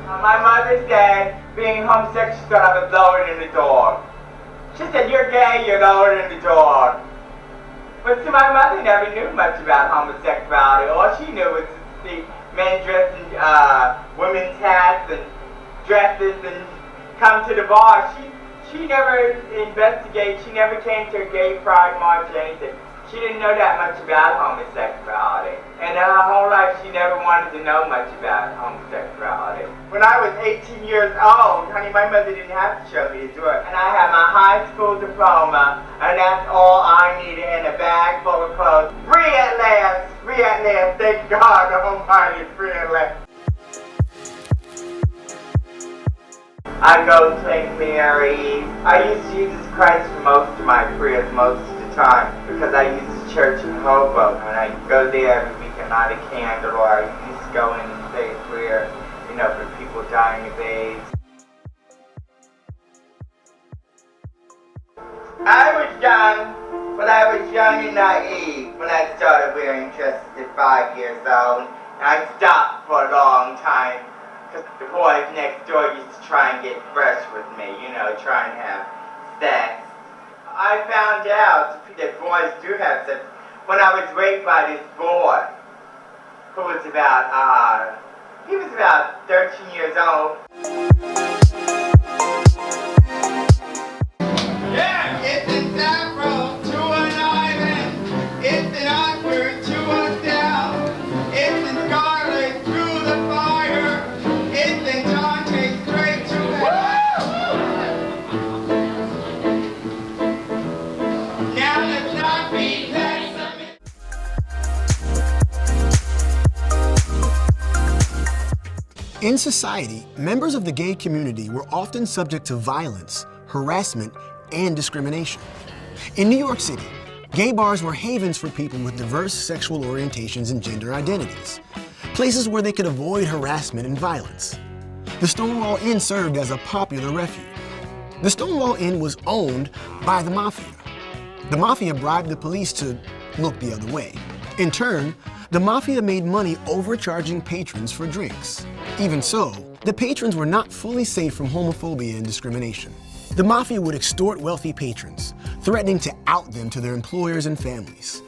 My mother said being homosexual, she thought I was lower than the dog. She said, you're gay, you're lower than the dog. But see, my mother never knew much about homosexuality. All she knew was to see men dressing women's hats and dresses and come to the bar. She never investigated, she never came to a gay pride march or anything. She didn't know that much about homosexuality. And her whole life she never wanted to know much about homosexuality. When I was 18 years old, honey, my mother didn't have to show me the door. And I had my high school diploma, and that's all I needed, in a bag full of clothes. Free at last, thank God Almighty, free at last. I go to St. Mary's. I use Jesus Christ for most of my prayers, most of the time, because I use the church in Hoboken, and I go there every week and light a candle, or I used to go in and say a prayer, for people dying of AIDS. I was young, but I was young and naive when I started wearing dresses at 5 years old, and I stopped for a long time. Because the boys next door used to try and get fresh with me, try and have sex. I found out that boys do have sex when I was raped by this boy who was about, he was about 13 years old. Yeah, it's in Saffron to an island, it's in Oxford to a town, it's in Scarlet through the fire. In society, members of the gay community were often subject to violence, harassment, and discrimination. In New York City, gay bars were havens for people with diverse sexual orientations and gender identities, places where they could avoid harassment and violence. The Stonewall Inn served as a popular refuge. The Stonewall Inn was owned by the Mafia. The Mafia bribed the police to look the other way. In turn, the Mafia made money overcharging patrons for drinks. Even so, the patrons were not fully safe from homophobia and discrimination. The Mafia would extort wealthy patrons, threatening to out them to their employers and families.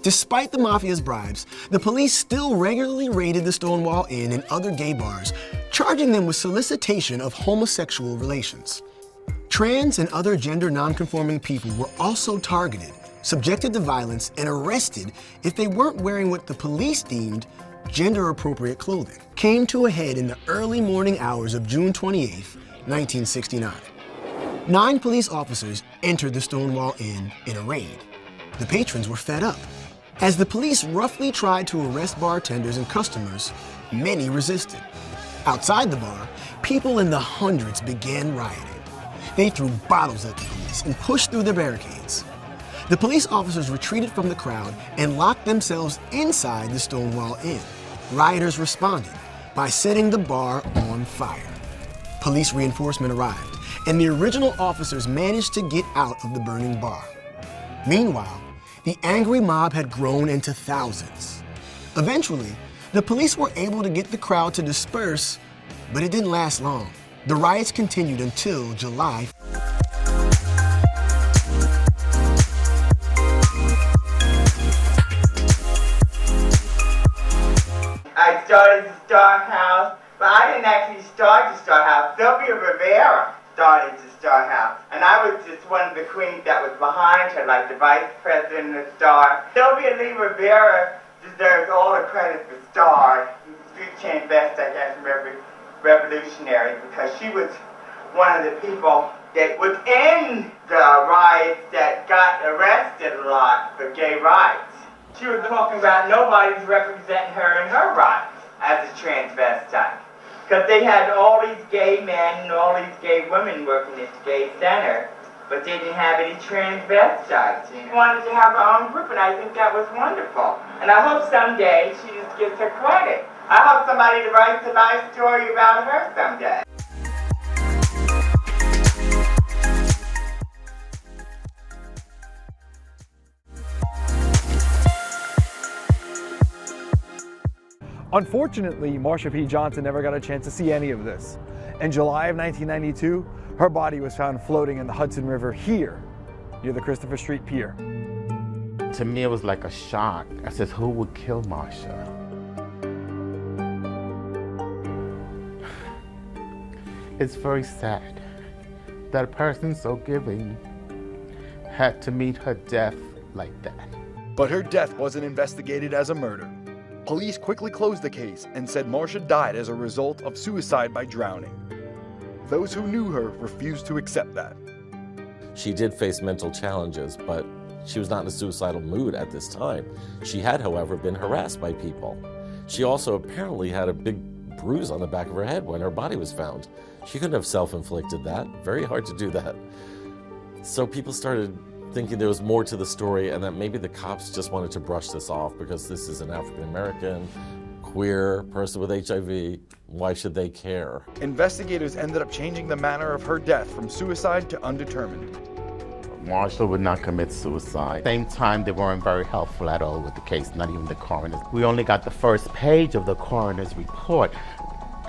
Despite the Mafia's bribes, the police still regularly raided the Stonewall Inn and other gay bars, charging them with solicitation of homosexual relations. Trans and other gender nonconforming people were also targeted, subjected to violence, and arrested if they weren't wearing what the police deemed gender-appropriate clothing. Came to a head in the early morning hours of June 28, 1969. 9 police officers entered the Stonewall Inn in a raid. The patrons were fed up. As the police roughly tried to arrest bartenders and customers, many resisted. Outside the bar, people in the hundreds began rioting. They threw bottles at the police and pushed through the barricades. The police officers retreated from the crowd and locked themselves inside the Stonewall Inn. Rioters responded by setting the bar on fire. Police reinforcement arrived, and the original officers managed to get out of the burning bar. Meanwhile, the angry mob had grown into thousands. Eventually, the police were able to get the crowd to disperse, but it didn't last long. The riots continued until July. I started the Star House, but I didn't actually start the Star House. Sylvia Rivera started the Star House, and I was just one of the queens that was behind her, like the vice president of the Star. Sylvia Lee Rivera deserves all the credit for Star. Street Transvestite, I remember Revolutionaries, because she was one of the people that was in the riots that got arrested a lot for gay rights. She was talking about nobody's representing her in her rights as a transvestite. Because they had all these gay men and all these gay women working at the gay center, but they didn't have any transvestites. She wanted to have her own group, and I think that was wonderful. And I hope someday she just gets her credit. I hope somebody writes a nice story about her someday. Unfortunately, Marsha P Johnson never got a chance to see any of this. In July of 1992, her body was found floating in the Hudson River here, near the Christopher Street Pier. To me, it was like a shock. I said, who would kill Marsha? It's very sad that a person so giving had to meet her death like that. But her death wasn't investigated as a murder. Police quickly closed the case and said Marsha died as a result of suicide by drowning. Those who knew her refused to accept that. She did face mental challenges, but she was not in a suicidal mood at this time. She had, however, been harassed by people. She also apparently had a big bruise on the back of her head when her body was found. She couldn't have self-inflicted that. Very hard to do that. So people started thinking there was more to the story and that maybe the cops just wanted to brush this off because this is an African-American, queer person with HIV. Why should they care? Investigators ended up changing the manner of her death from suicide to undetermined. Marsha would not commit suicide. Same time, they weren't very helpful at all with the case, not even the coroner. We only got the first page of the coroner's report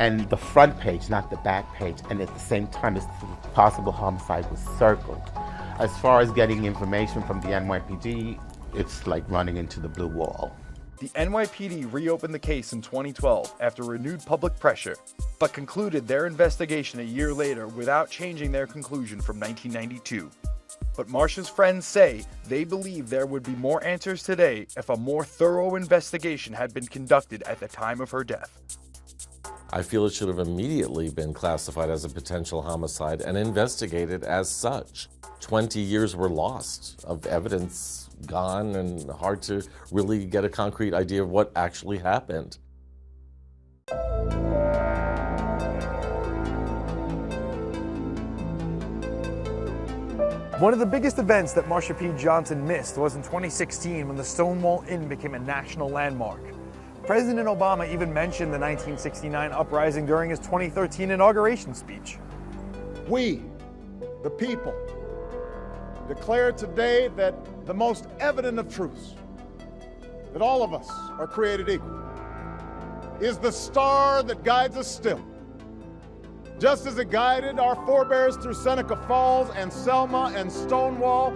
and the front page, not the back page. And at the same time, this possible homicide was circled. As far as getting information from the NYPD, it's like running into the blue wall. The NYPD reopened the case in 2012 after renewed public pressure, but concluded their investigation a year later without changing their conclusion from 1992. But Marsha's friends say they believe there would be more answers today if a more thorough investigation had been conducted at the time of her death. I feel it should have immediately been classified as a potential homicide and investigated as such. 20 years were lost of evidence gone and hard to really get a concrete idea of what actually happened. One of the biggest events that Marsha P Johnson missed was in 2016 when the Stonewall Inn became a national landmark. President Obama even mentioned the 1969 uprising during his 2013 inauguration speech. We, the people, declare today that the most evident of truths, that all of us are created equal, is the star that guides us still. Just as it guided our forebears through Seneca Falls and Selma and Stonewall,